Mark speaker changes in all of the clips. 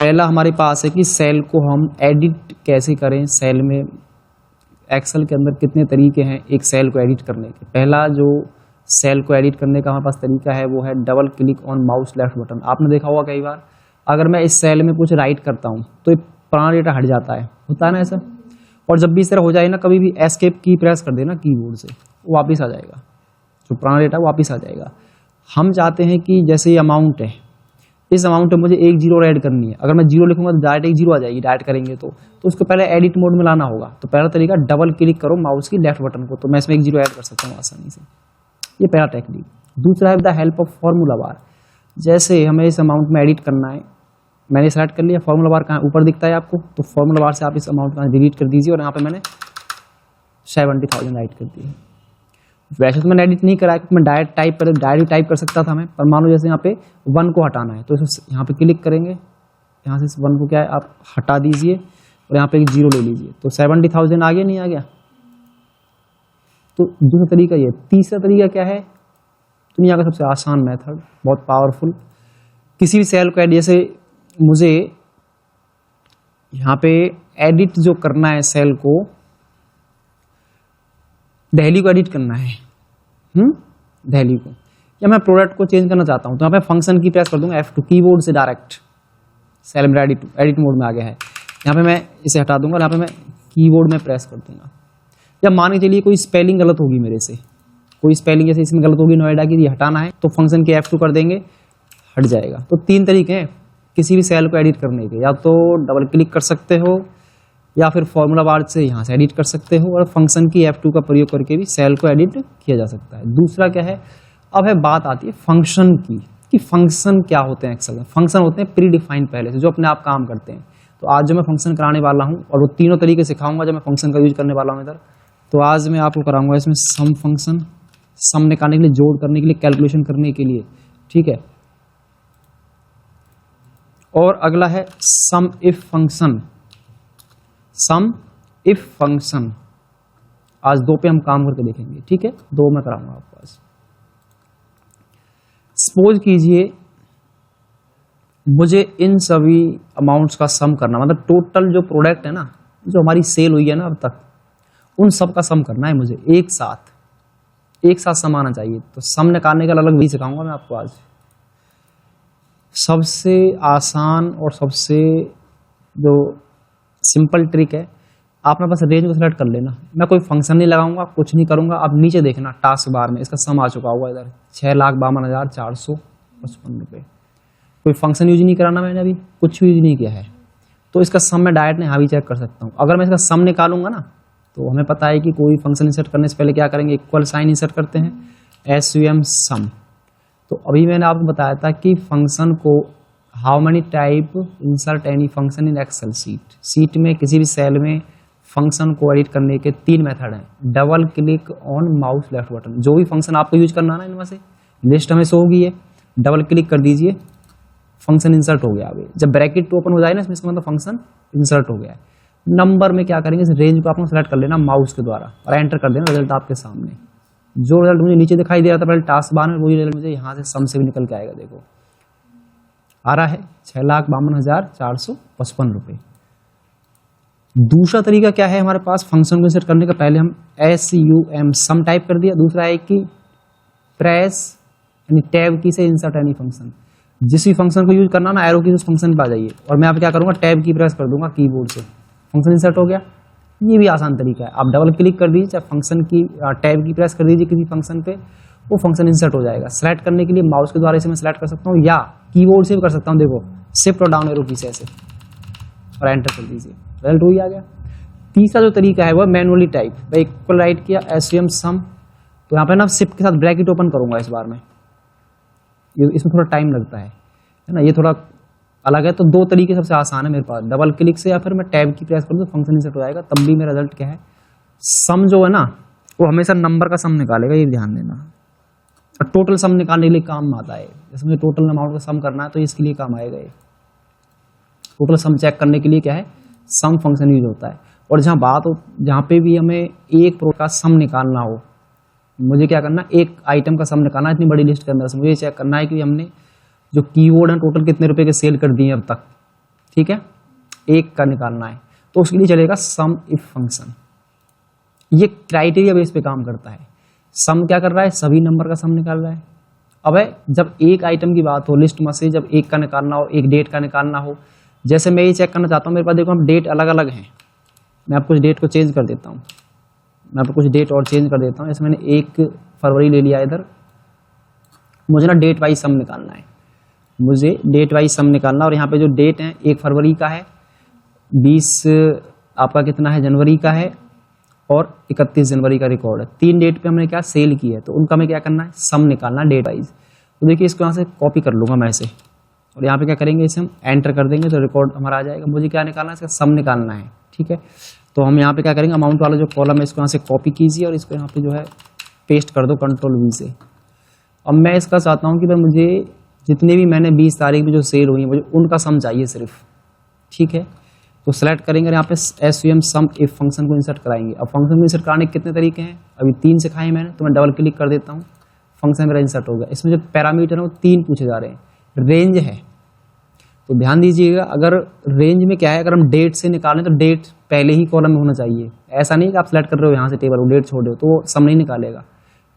Speaker 1: पहला हमारे पास है कि सेल को हम एडिट कैसे करें। सेल में एक्सेल के अंदर कितने तरीके हैं एक सेल को एडिट करने के। पहला जो सेल को एडिट करने का हमारे पास तरीका है वो है double click on mouse left button. आपने देखा होगा कई बार अगर मैं इस सेल में कुछ राइट करता हूँ तो ये पुराना डेटा हट जाता है, होता है ना ऐसा। और जब भी इस तरह हो जाए ना, कभी भी एस्केप की प्रेस कर देना कीबोर्ड से, वो वापस आ जाएगा, जो पुराना डेटा वापस आ जाएगा। हम चाहते हैं कि जैसे ये अमाउंट है, इस अमाउंट में मुझे एक जीरो ऐड करनी है। अगर मैं जीरो लिखूंगा तो डायरेक्ट एक जीरो आ जाएगी, डायरेक्ट करेंगे तो उसको पहले एडिट मोड में लाना होगा। तो पहला तरीका डबल क्लिक करो माउस की लेफ्ट बटन को, तो मैं इसमें एक जीरो ऐड कर सकता हूँ आसानी से। ये पहला टेक्निक। दूसरा है with the help of formula bar. जैसे हमें इस अमाउंट में एडिट करना है, मैंने सेलेक्ट कर लिया, फॉर्मूला बार कहाँ ऊपर दिखता है आपको, तो फॉर्मूला बार से आप इस अमाउंट का डिलीट कर दीजिए और यहाँ पे मैंने 70,000 राइट कर दिया। वैसे तो मैंने एडिट नहीं करा क्योंकि मैं डायरेक्ट टाइप कर सकता था मैं, पर मान लो जैसे यहाँ पे 1 को हटाना है तो यहाँ पे क्लिक करेंगे, यहाँ से 1 को क्या है आप हटा दीजिए और यहाँ पे एक जीरो ले लीजिए, तो 70,000 आ गया, नहीं आ गया। तो दूसरा तरीका ये। तीसरा तरीका क्या है, दुनिया का सबसे आसान मेथड, बहुत पावरफुल। किसी भी सेल को एडिट, जैसे मुझे यहाँ पे एडिट जो करना है सेल को, दिल्ली को एडिट करना है, दिल्ली को, या मैं प्रोडक्ट को चेंज करना चाहता हूँ तो यहाँ पे फंक्शन की प्रेस कर दूंगा F2, कीबोर्ड से डायरेक्ट सेल में एडिट मोड में आ गया है। यहाँ पे मैं इसे हटा दूंगा और यहाँ पे मैं कीबोर्ड में प्रेस कर दूंगा। या मान के चलिए कोई स्पेलिंग गलत होगी मेरे से, कोई स्पेलिंग जैसे इसमें गलत होगी, नोएडा की, हटाना है तो फंक्शन के F2 कर देंगे, हट जाएगा। तो 3 तरीके हैं किसी भी सेल को एडिट करने के, या तो डबल क्लिक कर सकते हो, या फिर फॉर्मूला बार से यहाँ से एडिट कर सकते हो, और फंक्शन की F2 का प्रयोग करके भी सेल को एडिट किया जा सकता है। दूसरा क्या है, अब है बात आती है फंक्शन की, कि फंक्शन क्या होते हैं एक्सेल में। फंक्शन होते हैं प्री डिफाइंड पहले से, जो अपने आप काम करते हैं। तो आज जो मैं फंक्शन कराने वाला हूँ और वो तीनों तरीके सिखाऊंगा, जब मैं फंक्शन का यूज करने वाला हूँ इधर, तो आज मैं आपको कराऊंगा इसमें सम फंक्शन, सम निकालने के लिए, जोड़ करने के लिए, कैलकुलेशन करने के लिए, ठीक है। और अगला है sum if function, sum if function. आज 2 पे हम काम करके देखेंगे, ठीक है, 2 मैं कराऊंगा आपको आज। सपोज कीजिए मुझे इन सभी अमाउंट्स का सम करना, मतलब टोटल जो प्रोडक्ट है ना, जो हमारी सेल हुई है ना अब तक, उन सब का सम करना है मुझे एक साथ सम आना चाहिए। तो सम निकालने का अलग भी सिखाऊंगा मैं आपको आज। सबसे आसान और सबसे जो सिंपल ट्रिक है, आपने बस रेंज को सेलेक्ट कर लेना। मैं कोई फंक्शन नहीं लगाऊंगा, कुछ नहीं करूंगा। अब नीचे देखना टास्क बार में इसका सम आ चुका होगा इधर, 6,52,455 रुपये। कोई फंक्शन यूज नहीं कराना मैंने, अभी कुछ यूज नहीं किया है, तो इसका सम मैं डायरेक्ट यहाँ भी चेक कर सकता हूँ। अगर मैं इसका सम निकालूंगा ना, तो हमें पता है कि कोई फंक्शन इंसर्ट करने से पहले क्या करेंगे, इक्वल साइन इंसर्ट करते हैं, SUM सम। तो अभी मैंने आपको बताया था कि फंक्शन को how many type insert any function in Excel sheet में किसी भी सेल में फंक्शन को एडिट करने के 3 मेथड हैं। Double click on mouse left button, जो भी फंक्शन आपको यूज करना है ना, इनमें से लिस्ट हमें शो होगी है, डबल क्लिक कर दीजिए, फंक्शन इंसर्ट हो गया। अभी जब ब्रैकेट ओपन हो जाए ना, इसमें मतलब फंक्शन इंसर्ट हो गया है। नंबर में क्या करेंगे, इस रेंज को आपको सेलेक्ट कर लेना माउस के द्वारा और एंटर कर देना, रिजल्ट आपके सामने। जो रिजल्ट मुझे नीचे दिखाई दे रहा था पहले टास्क बार में, वही रिजल्ट मुझे यहाँ से सम से भी निकल के आएगा। देखो आ रहा है 6,52,455 रुपये। दूसरा तरीका क्या है हमारे पास फंक्शन को इंसर्ट करने का, पहले हम SUM सम टाइप कर दिया। दूसरा है कि प्रेस यानी टैब की से इंसर्ट एनी फंक्शन, जिस भी फंक्शन को यूज करना ना, एरो की उस फंक्शन पे आ जाइए और मैं आप क्या करूंगा, टैब की प्रेस कर दूंगा कीबोर्ड से, फंक्शन इंसर्ट हो गया। ये भी आसान तरीका है, आप डबल क्लिक कर दीजिए, चाहे फंक्शन की टैब की प्रेस कर दीजिए किसी फंक्शन पे, वो फंक्शन इंसर्ट हो जाएगा। सेलेक्ट करने के लिए माउस के द्वारा इसे मैं सेलेक्ट कर सकता हूँ या कीबोर्ड से भी कर सकता हूँ। देखो शिफ्ट और डाउन एरो की से ऐसे और एंटर कर दीजिए, रिजल्ट वही आ गया। तीसरा जो तरीका है वह मैनुअली टाइप, भाई इक्वल राइट किया SUM सम, तो यहाँ पे ना शिफ्ट के साथ ब्रैकेट ओपन करूंगा इस बार में, ये इसमें थोड़ा टाइम लगता है ना, ये थोड़ा अलग है। तो 2 तरीके सबसे आसान है मेरे पास, डबल क्लिक से या फिर मैं टैब की प्रेस करूँ तो फंक्शन इंसर्ट हो जाएगा। तब भी मेरा रिजल्ट क्या है, सम जो है ना वो हमेशा नंबर का सम निकालेगा, ये ध्यान देना। और टोटल सम निकालने के लिए काम आता है, जैसे मुझे टोटल अमाउंट का सम करना है तो इसके लिए काम आएगा। ये टोटल सम चेक करने के लिए क्या है, सम फंक्शन यूज होता है। और जहाँ बात हो, जहाँ पे भी हमें एक प्रोडक्ट का सम निकालना हो, मुझे क्या करना, एक आइटम का सम निकालना है इतनी बड़ी लिस्ट के अंदर से, मुझे चेक करना है कि हमने जो कीवर्ड है टोटल कितने रुपए के सेल कर दिए अब तक, ठीक है, एक का निकालना है, तो उसके लिए चलेगा सम इफ फंक्शन। ये क्राइटेरिया बेस पे काम करता है। सम क्या कर रहा है, सभी नंबर का सम निकाल रहा है। अब जब एक आइटम की बात हो लिस्ट में से, जब एक का निकालना हो, एक डेट का निकालना हो, जैसे मैं ये चेक करना चाहता हूँ, मेरे पास देखो हम डेट अलग अलग हैं, मैं आपको कुछ डेट को चेंज कर देता हूँ, मैं आपको कुछ डेट और चेंज कर देता हूँ। जैसे मैंने 1 फरवरी ले लिया इधर, मुझे ना डेट वाइज सम निकालना है, मुझे डेट वाइज सम निकालना। और यहाँ पे जो डेट है 1 फरवरी का है, 20 आपका कितना है जनवरी का है, और 31 जनवरी का रिकॉर्ड है। 3 डेट पे हमने क्या सेल की है, तो उनका हमें क्या करना है, सम निकालना डेट वाइज। तो देखिए इसको यहाँ से कॉपी कर लूँगा मैं ऐसे, और यहाँ पे क्या करेंगे, इसे हम एंटर कर देंगे तो रिकॉर्ड हमारा आ जाएगा। मुझे क्या निकालना है, इसका सम निकालना है, ठीक है। तो हम यहाँ पे क्या करेंगे, अमाउंट वाला जो कॉलम है इसको यहाँ से कॉपी कीजिए और इसको यहाँ पे जो है पेस्ट कर दो Ctrl+V से। अब मैं इसका चाहता हूँ कि भाई मुझे जितने भी मैंने 20 तारीख में जो सेल हुई है, मुझे उनका सम चाहिए सिर्फ, ठीक है। तो सेलेक्ट करेंगे और यहाँ पे SUM सम इफ फंक्शन को इंसर्ट कराएंगे। अब फंक्शन को इंसर्ट कराने के कितने तरीके हैं, अभी 3 सिखाए मैंने, तो मैं डबल क्लिक कर देता हूँ, फंक्शन मेरा इंसर्ट हो गया। इसमें जो पैरामीटर है वो 3 पूछे जा रहे हैं। रेंज है, तो ध्यान दीजिएगा, अगर रेंज में क्या है, अगर हम डेट से निकालें तो डेट पहले ही कॉलम में होना चाहिए। ऐसा नहीं कि आप सेलेक्ट कर रहे हो यहाँ से टेबल को, डेट छोड़ रहे हो तो वो सम नहीं निकालेगा,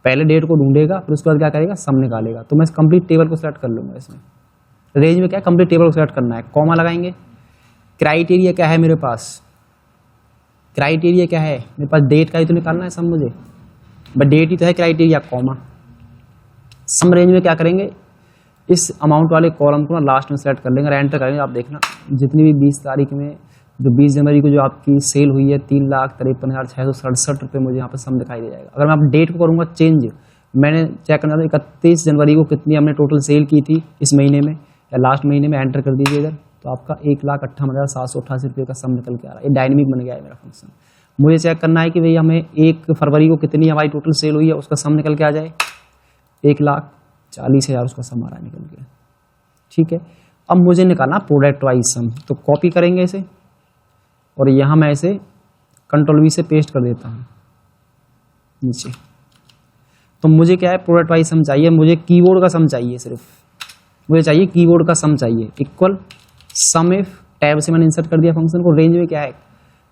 Speaker 1: पहले डेट को ढूंढेगा, फिर उसके बाद क्या करेगा, सम निकालेगा। तो मैं कंप्लीट टेबल को सेलेक्ट कर लूँगा। इसमें रेंज में क्या है, कंप्लीट टेबल को सेलेक्ट करना है, कॉमा लगाएंगे। क्राइटेरिया क्या है मेरे पास, क्राइटेरिया क्या है मेरे पास, डेट का ही तो निकालना है सम मुझे, बट डेट ही तो है क्राइटेरिया, कॉमा। सम रेंज में क्या करेंगे, इस अमाउंट वाले कॉलम को ना लास्ट में सेलेक्ट कर लेंगे और एंटर करेंगे। आप देखना जितनी भी 20 तारीख में, जो 20 जनवरी को जो आपकी सेल हुई है 3,53,667 रुपये, मुझे यहाँ पर सम दिखाई दे जाएगा। अगर मैं आप डेट को करूँगा चेंज, मैंने चेक करना था 31 जनवरी को कितनी हमने टोटल सेल की थी इस महीने में या लास्ट महीने में, एंटर कर दीजिए इधर, तो आपका 1,58,788 रुपये का सम निकल के आ रहा है। ये डायनेमिक बन गया है मेरा फंक्शन। मुझे चेक करना है कि भाई हमें 1 फरवरी को कितनी हमारी टोटल सेल हुई है, उसका सम निकल के आ जाए, 1,40,000 उसका सम आ रहा है निकल के, ठीक है। अब मुझे निकालना प्रोडक्ट वाइज सम, तो कॉपी करेंगे इसे और यहाँ मैं इसे Ctrl+V से पेस्ट कर देता हूँ नीचे। तो मुझे क्या है, प्रोडक्ट वाइज सम चाहिए, मुझे कीवर्ड का सम चाहिए, सिर्फ मुझे चाहिए कीवर्ड का सम चाहिए, इक्वल सम इफ, टैब से मैंने इंसर्ट कर दिया फंक्शन को। रेंज में क्या है,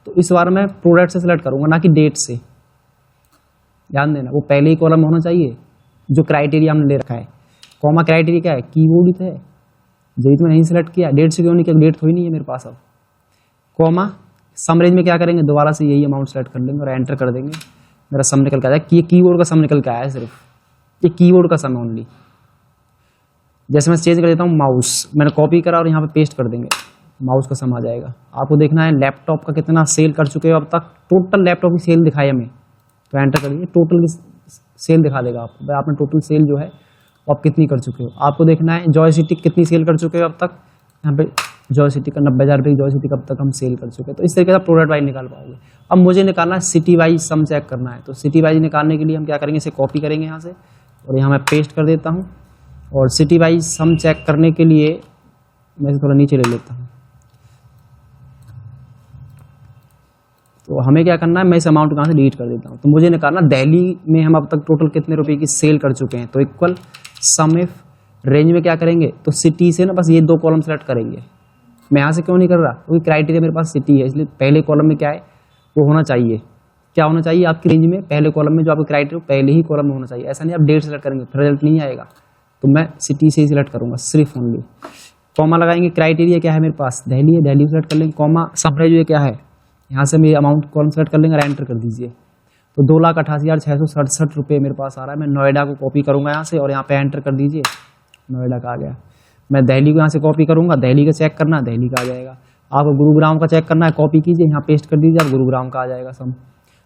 Speaker 1: तो इस बार मैं प्रोडक्ट से सेलेक्ट करूंगा, ना कि डेट से। ध्यान देना, वो पहले ही कॉलम में होना चाहिए जो क्राइटेरिया हमने ले रखा है। कॉमा क्राइटेरिया क्या है, कीवर्ड ही तो है, डेट में नहीं सेलेक्ट किया, डेट से क्यों नहीं किया, डेट थोड़ी नहीं है मेरे पास। अब कॉमा सम रेंज में क्या करेंगे, दोबारा से यही अमाउंट सेलेक्ट कर लेंगे और एंटर कर देंगे, मेरा सम निकल के आ जाएगा। ये कीवर्ड का सम निकल के आया है, सिर्फ ये कीवर्ड का सम है ओनली। जैसे मैं चेंज कर देता हूँ माउस, मैंने कॉपी करा और यहाँ पे पेस्ट कर देंगे, माउस का सम आ जाएगा। आपको देखना है लैपटॉप का कितना सेल कर चुके हो अब तक, टोटल लैपटॉप की सेल दिखाई हमें, तो एंटर कर दीजिए, टोटल सेल दिखा देगा आपको, भाई आपने टोटल सेल जो है वो आप कितनी कर चुके हो। आपको देखना है जॉयस्टिक कितनी सेल कर चुके हो अब तक, यहाँ पे जॉयस्टिक का 90,000 रुपये की जॉयस्टिक अब तक हम सेल कर चुके हैं। तो इस तरीके से आप प्रोडक्ट वाइज निकाल पाओगे। अब मुझे निकालना है सिटी वाइज सम चेक करना है, तो सिटी वाइज निकालने के लिए हम क्या करेंगे, इसे कॉपी करेंगे यहाँ से और यहाँ मैं पेस्ट कर देता हूँ। और सिटी वाइज सम चेक करने के लिए मैं इसे थोड़ा नीचे ले लेता हूँ। तो हमें क्या करना है, मैं इस अमाउंट को यहाँ से डिलीट कर देता हूँ। तो मुझे निकालना दिल्ली में हम अब तक टोटल कितने रुपए की सेल कर चुके हैं, तो इक्वल सम इफ, रेंज में क्या करेंगे, तो सिटी से ना बस ये 2 कॉलम सेलेक्ट करेंगे। मैं यहाँ से क्यों नहीं कर रहा, क्योंकि क्राइटेरिया मेरे पास सिटी है, इसलिए पहले कॉलम में क्या है वो होना चाहिए, क्या होना चाहिए आपकी रेंज में, पहले कॉलम में जो आपका क्राइटेरिया पहले ही कॉलम में होना चाहिए। ऐसा नहीं आप डेट सेलेक्ट करेंगे फिर रिजल्ट नहीं आएगा, तो मैं सिटी से ही सिलेक्ट करूँगा सिर्फ ओनली। कॉमा लगाएंगे, क्राइटेरिया क्या है मेरे पास, दिल्ली है, दिल्ली सेलेक्ट कर लेंगे। कॉमा सम रेंज क्या है, यहाँ से मेरे अमाउंट कॉलम सेलेक्ट कर लेंगे और एंटर कर दीजिए। तो 2,88,667 रुपये मेरे पास आ रहा है। मैं नोएडा को कॉपी करूँगा यहाँ से और यहाँ पे एंटर कर दीजिए, नोएडा का आ गया। मैं दिल्ली को यहाँ से कॉपी करूँगा, दिल्ली का चेक करना, दिल्ली का आ जाएगा। आपको गुरुग्राम का चेक करना है, कॉपी कीजिए, यहाँ पेस्ट कर दीजिए, आप गुरुग्राम का आ जाएगा सम।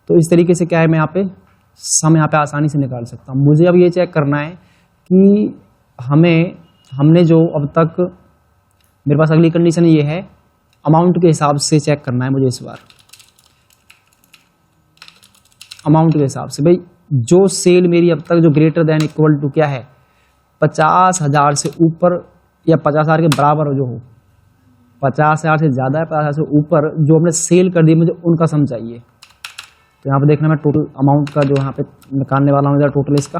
Speaker 1: तो इस तरीके से क्या है, मैं यहाँ पे सम यहाँ पे आसानी से निकाल सकता हूँ। मुझे अब ये चेक करना है कि हमने जो अब तक, मेरे पास अगली कंडीशन ये है, अमाउंट के हिसाब से चेक करना है मुझे इस बार, अमाउंट के हिसाब से। भाई जो सेल मेरी अब तक जो ग्रेटर देन इक्वल टू क्या है, 50,000 से ऊपर या 50,000 के बराबर जो हो, 50,000 से ज़्यादा है, 50,000 से ऊपर जो हमने सेल कर दी, मुझे उनका सम चाहिए। तो यहाँ पे देखना मैं टोटल अमाउंट का जो यहाँ पे निकालने वाला हूँ टोटल इसका।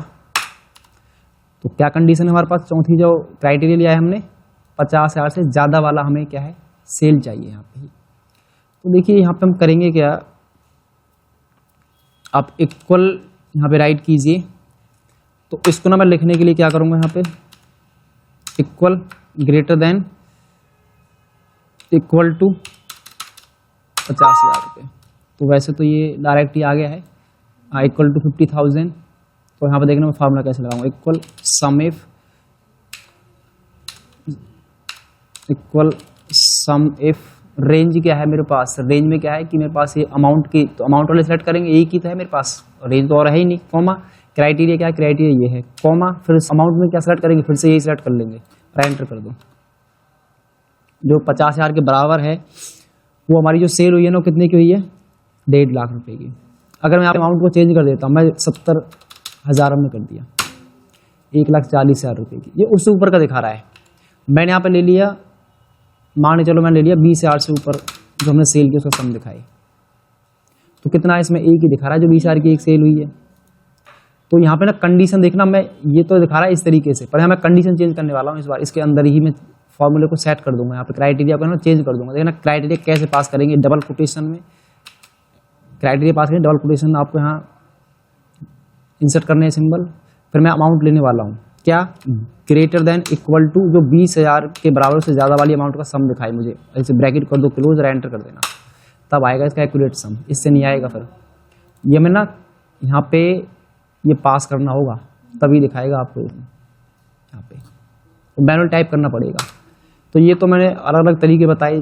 Speaker 1: तो क्या कंडीशन है हमारे पास, चौथी जो क्राइटेरिया लिया है हमने, 50,000 से ज़्यादा वाला हमें क्या है सेल चाहिए यहाँ पे। तो देखिए यहाँ पे हम करेंगे क्या, आप इक्वल यहाँ पे राइट कीजिए। तो इसको ना मैं लिखने के लिए क्या करूँगा, यहाँ पे equal greater than equal to 50,000 रुपये। तो वैसे तो ये डायरेक्ट ही आ गया है, इक्वल टू 50,000। तो यहाँ पे देखना मैं फार्मूला कैसे लगाऊंगा, इक्वल सम इफ रेंज क्या है मेरे पास, रेंज में क्या है कि मेरे पास ये अमाउंट की, तो अमाउंट वाले सेलेक्ट करेंगे, एक ही तो है मेरे पास, रेंज तो और है ही नहीं, कॉमा क्राइटेरिया क्या है, क्राइटेरिया ये है, कॉमा फिर अमाउंट में क्या सेलेक्ट करेंगे, फिर से यही सेलेक्ट कर लेंगे और एंटर कर दो। जो 50,000 के बराबर है वो हमारी जो सेल हुई है ना, वो कितने की हुई है, 1.5 लाख रुपए की। अगर मैं अमाउंट को चेंज कर देता हूँ, मैं 70,000 में कर दिया, 1,40,000 रुपये की, ये उससे ऊपर का दिखा रहा है। मैंने यहाँ पे ले लिया, मान चलो मैंने ले लिया 20,000 से ऊपर जो हमने सेल की उसका सम दिखाई, तो कितना है इसमें, एक ही दिखा रहा है जो 20,000 की एक सेल हुई है। तो यहाँ पे ना कंडीशन देखना, मैं ये तो दिखा रहा है इस तरीके से, पर यहाँ मैं कंडीशन चेंज करने वाला हूँ इस बार, इसके अंदर ही मैं फॉर्मूले को सेट कर दूंगा, यहाँ पे क्राइटेरिया को ना चेंज कर दूंगा। देखना क्राइटेरिया कैसे पास करेंगे, डबल कोटेशन में क्राइटेरिया पास करेंगे, डबल कोटेशन आपको यहाँ इंसर्ट करने हैं सिंबल, फिर मैं अमाउंट लेने वाला हूँ क्या, ग्रेटर देन इक्वल टू, जो 20,000 के बराबर से ज़्यादा वाली अमाउंट का सम दिखाए मुझे, ऐसे ब्रैकेट कर दो क्लोज और एंटर कर देना, तब आएगा इसका एक्यूरेट सम, इससे नहीं आएगा। फिर ये मैं ना यहाँ पे ये पास करना होगा तभी दिखाएगा आपको यहाँ पे, तो मैनुअल टाइप करना पड़ेगा। तो ये तो मैंने अलग अलग तरीके बताए,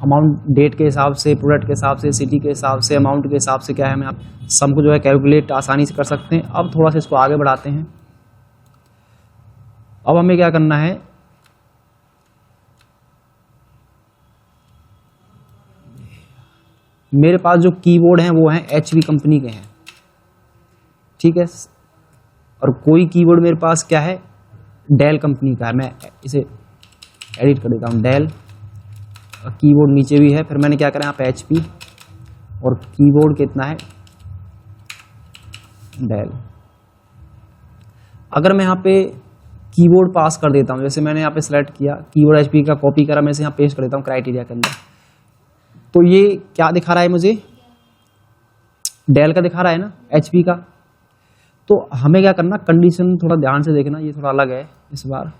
Speaker 1: अमाउंट डेट के हिसाब से, प्रोडक्ट के हिसाब से, सिटी के हिसाब से, अमाउंट के हिसाब से क्या है, हम आप सम को जो है कैलकुलेट आसानी से कर सकते हैं। अब थोड़ा सा इसको आगे बढ़ाते हैं। अब हमें क्या करना है, मेरे पास जो कीबोर्ड हैं वो हैं HP कंपनी के हैं, ठीक है, और कोई कीबोर्ड मेरे पास क्या है, डेल कंपनी का है। मैं इसे एडिट कर देता हूँ, डेल, कीबोर्ड नीचे भी है, फिर मैंने क्या करा यहाँ पे HP, और कीबोर्ड कितना है, डेल। अगर मैं यहाँ पे कीबोर्ड पास कर देता हूँ, जैसे मैंने यहाँ पे सेलेक्ट किया, कीबोर्ड HP का कॉपी करा, मैं इसे यहाँ पेस्ट कर देता हूँ क्राइटेरिया के अंदर, तो ये क्या दिखा रहा है मुझे, डेल का दिखा रहा है ना, HP का। तो हमें क्या करना, कंडीशन थोड़ा ध्यान से देखना, ये थोड़ा अलग है इस बार।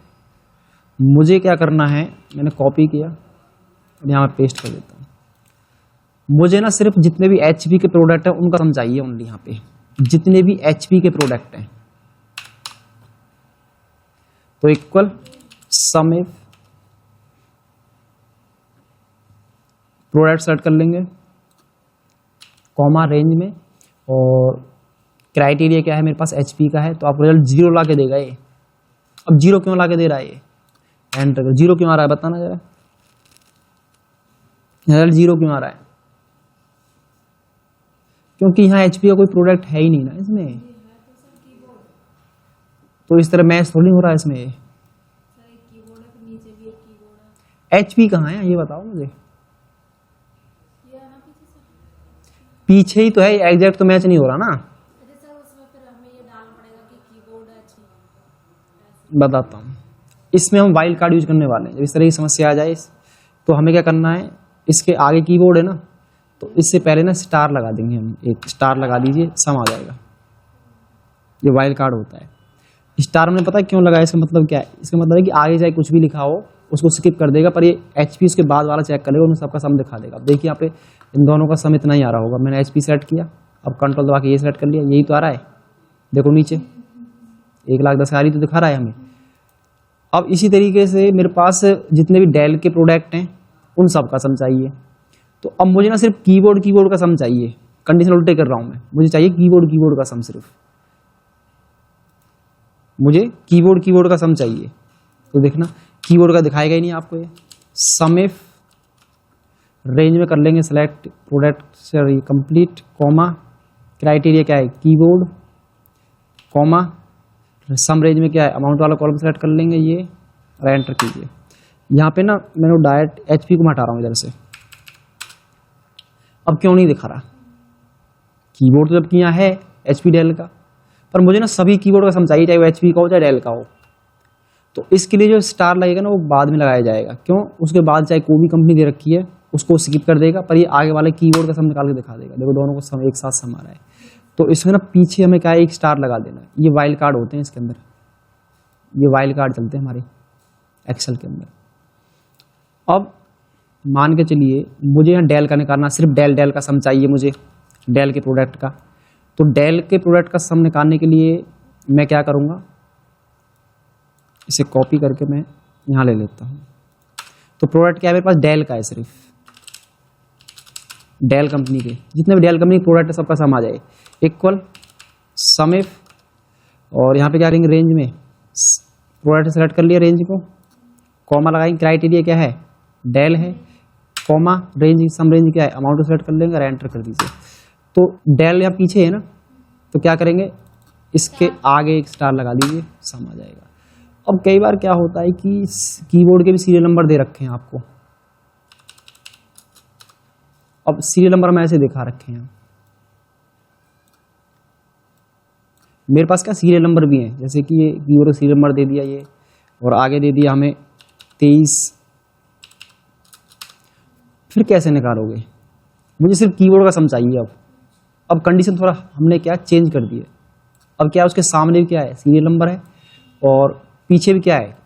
Speaker 1: मुझे क्या करना है, मैंने कॉपी किया और यहाँ पेस्ट कर देता हूँ। मुझे ना सिर्फ जितने भी HP के प्रोडक्ट हैं उनका सम चाहिए ओनली, यहाँ पे जितने भी HP के प्रोडक्ट हैं, तो equal some if product select कर लेंगे, कॉमा रेंज में, और क्राइटेरिया क्या है मेरे पास, HP का है, तो आपको रिजल्ट 0 ला के देगा ये। अब 0 क्यों ला के दे रहा है ये, एंटर कर, 0 क्यों आ रहा है बताना जरा, रिजल्ट 0 क्यों आ रहा है, क्योंकि यहाँ HP का कोई प्रोडक्ट है ही नहीं ना इसमें, तो इस तरह मैच थोड़ी हो रहा है इसमें। HP कहाँ है ये बताओ मुझे, पीछे ही तो है, एग्जैक्ट तो मैच नहीं हो रहा ना। बताता हूँ, इसमें हम वाइल्ड कार्ड यूज करने वाले हैं। जब इस तरह की समस्या आ जाए तो हमें क्या करना है, इसके आगे कीबोर्ड है ना, तो इससे पहले ना स्टार लगा देंगे हम, एक स्टार लगा दीजिए, सम आ जाएगा। ये वाइल्ड कार्ड होता है। स्टार हमने पता है क्यों लगाया, इसका मतलब क्या है, इसका मतलब है कि आगे चाहे कुछ भी लिखा हो उसको स्किप कर देगा, पर ये HP उसके बाद वाला चेक करेगा, उन्हें सबका सम दिखा देगा। अब देखिए यहाँ पे इन दोनों का सम इतना ही आ रहा होगा, मैंने HP सेलेक्ट किया, अब कंट्रोल दबा के ये सेलेक्ट कर लिया, यही तो आ रहा है, देखो नीचे 1,10,000 तो दिखा रहा है हमें। अब इसी तरीके से मेरे पास जितने भी डेल के प्रोडक्ट हैं उन सब का सम चाहिए। तो अब मुझे ना सिर्फ कीबोर्ड का सम चाहिए, कंडीशन उल्टे कर रहा हूं मैं, मुझे चाहिए कीबोर्ड का सम, सिर्फ मुझे कीबोर्ड का सम चाहिए। तो देखना कीबोर्ड का दिखाएगा ही नहीं आपको ये। सम इफ रेंज में कर लेंगे सेलेक्ट प्रोडक्ट से कंप्लीट, कॉमा क्राइटेरिया क्या है, कीबोर्ड, कॉमा सम रेंज में क्या है, अमाउंट वाला कॉलम सेलेक्ट कर लेंगे ये, और एंटर कीजिए। यहाँ पे ना मैंने डायरेक्ट HP को हटा रहा हूँ इधर से। अब क्यों नहीं दिखा रहा, कीबोर्ड तो जबकि यहाँ है HP डेल का, पर मुझे ना सभी कीबोर्ड का सम चाहिए, चाहे वो HP का हो चाहे डेल का हो। तो इसके लिए जो स्टार लगेगा ना वो बाद में लगाया जाएगा। क्यों? उसके बाद चाहे कोई भी कंपनी दे रखी है उसको स्किप कर देगा, पर ये आगे वाले कीबोर्ड का सम निकाल के दिखा देगा। देखो दोनों को सम एक साथ सम आ रहा है, तो इसमें ना पीछे हमें क्या है, एक स्टार लगा देना। ये वाइल्ड कार्ड होते हैं इसके अंदर, ये वाइल्ड कार्ड चलते हैं हमारे एक्सेल के अंदर। अब मान के चलिए मुझे यहाँ डेल का निकालना, सिर्फ डेल का सम चाहिए मुझे, डेल के प्रोडक्ट का। तो डेल के प्रोडक्ट का सम निकालने के लिए मैं क्या करूँगा, इसे कॉपी करके मैं यहाँ ले लेता हूँ। तो प्रोडक्ट क्या है मेरे पास, डेल का है, सिर्फ डेल कंपनी के जितने भी डेल कंपनी के प्रोडक्ट है सबका सम आ जाए, इक्वल सम इफ, और यहाँ पे क्या करेंगे, रेंज में प्रोडक्ट सेलेक्ट कर लिया, रेंज को कॉमा लगाएंगे, क्राइटेरिया क्या है, डेल है, कॉमा रेंज, सम रेंज क्या है, अमाउंट को सेलेक्ट कर लेंगे और एंटर कर दीजिए। तो डेल यहाँ पीछे है ना, तो क्या करेंगे, इसके आगे एक स्टार लगा दीजिए, सम आ जाएगा। अब कई बार क्या होता है कि कीबोर्ड के भी सीरियल नंबर दे रखे हैं आपको। अब सीरियल नंबर में ऐसे दिखा रखे हैं, मेरे पास क्या सीरियल नंबर भी है, जैसे कि ये कीबोर्ड का सीरियल नंबर दे दिया ये, और आगे दे दिया हमें 23। फिर कैसे निकालोगे, मुझे सिर्फ कीबोर्ड का सम चाहिए। अब कंडीशन थोड़ा हमने क्या चेंज कर दी है। अब क्या है, उसके सामने भी क्या है, सीरियल नंबर है, और पीछे भी क्या है,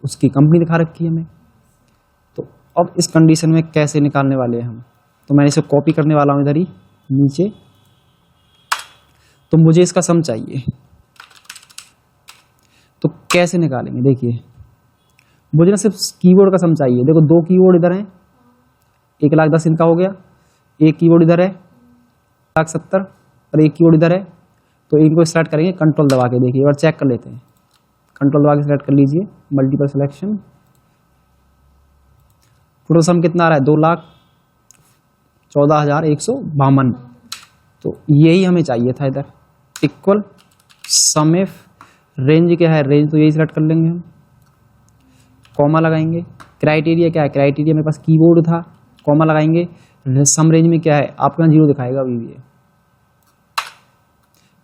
Speaker 1: उसकी कंपनी दिखा रखी है हमें। तो अब इस कंडीशन में कैसे निकालने वाले हैं हम, तो मैंने इसे कॉपी करने वाला हूं इधर ही नीचे। तो मुझे इसका सम चाहिए, तो कैसे निकालेंगे, देखिए मुझे ना सिर्फ कीबोर्ड का सम चाहिए। देखो दो कीबोर्ड इधर हैं, 1,10,000 इनका हो गया, एक कीबोर्ड इधर है 1,70,000 और एक कीबोर्ड इधर है। तो इनको सेलेक्ट करेंगे, कंट्रोल दबा के, देखिए एक बार चेक कर लेते हैं, कंट्रोल दबा के सेलेक्ट कर लीजिए, मल्टीपल सिलेक्शन। टोटल सम कितना आ रहा है, 2,14,152। तो यही हमें चाहिए था इधर, इक्वल सम इफ, रेंज क्या है, रेंज तो यही सेलेक्ट कर लेंगे हम, कॉमा लगाएंगे, क्राइटेरिया क्या है, क्राइटेरिया मेरे पास कीबोर्ड था, कॉमा लगाएंगे, सम रेंज में क्या है, आपके यहाँ 0 दिखाएगा अभी भी है।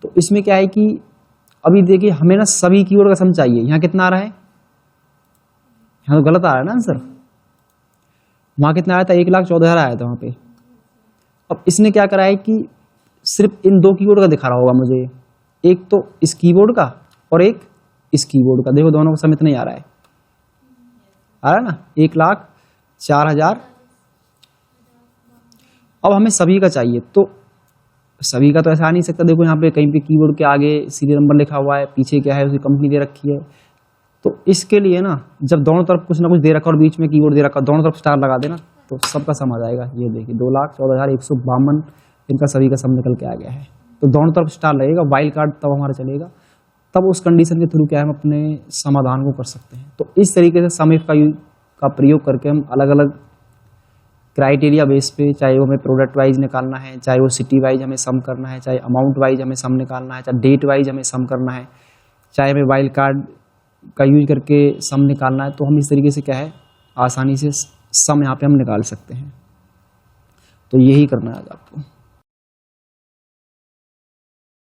Speaker 1: तो इसमें क्या है कि अभी देखिए हमें ना सभी कीवर्ड का सम चाहिए। यहाँ कितना आ रहा है, यहाँ तो गलत आ रहा है ना आंसर, वहां कितना आया था, 1,14,000 आया था वहां पे। अब इसने क्या करा है कि सिर्फ इन दो कीवर्ड का दिखा रहा होगा मुझे, एक तो इस कीबोर्ड का और एक इस कीबोर्ड का। देखो दोनों का सम इतना ही आ रहा है, ना 1,04,000। अब हमें सभी का चाहिए, तो सभी का तो ऐसा आ नहीं सकता। देखो यहाँ पे कहीं पे कीबोर्ड के आगे सीरियल नंबर लिखा हुआ है, पीछे क्या है, उसकी कंपनी दे रखी है। तो इसके लिए ना जब दोनों तरफ कुछ ना कुछ दे रखा और बीच में कीबोर्ड दे रखा, दोनों तरफ स्टार लगा देना तो सबका सम आ जाएगा। ये देखिए 2,14,152 इनका सभी का सम निकल के आ गया है। तो दोनों तरफ स्टार लगेगा, वाइल्ड कार्ड तब हमारा चलेगा, तब उस कंडीशन के थ्रू क्या है हम अपने समाधान को कर सकते हैं। तो इस तरीके से सम इफ का प्रयोग करके हम अलग अलग क्राइटेरिया बेस पे, चाहे वो हमें प्रोडक्ट वाइज निकालना है, चाहे वो सिटी वाइज हमें सम करना है, चाहे अमाउंट वाइज हमें सम निकालना है, चाहे डेट वाइज हमें सम करना है, चाहे हमें वाइल्ड कार्ड का यूज करके सम निकालना है, तो हम इस तरीके से क्या है आसानी से सम यहाँ पे हम निकाल सकते हैं। तो यही करना है आपको।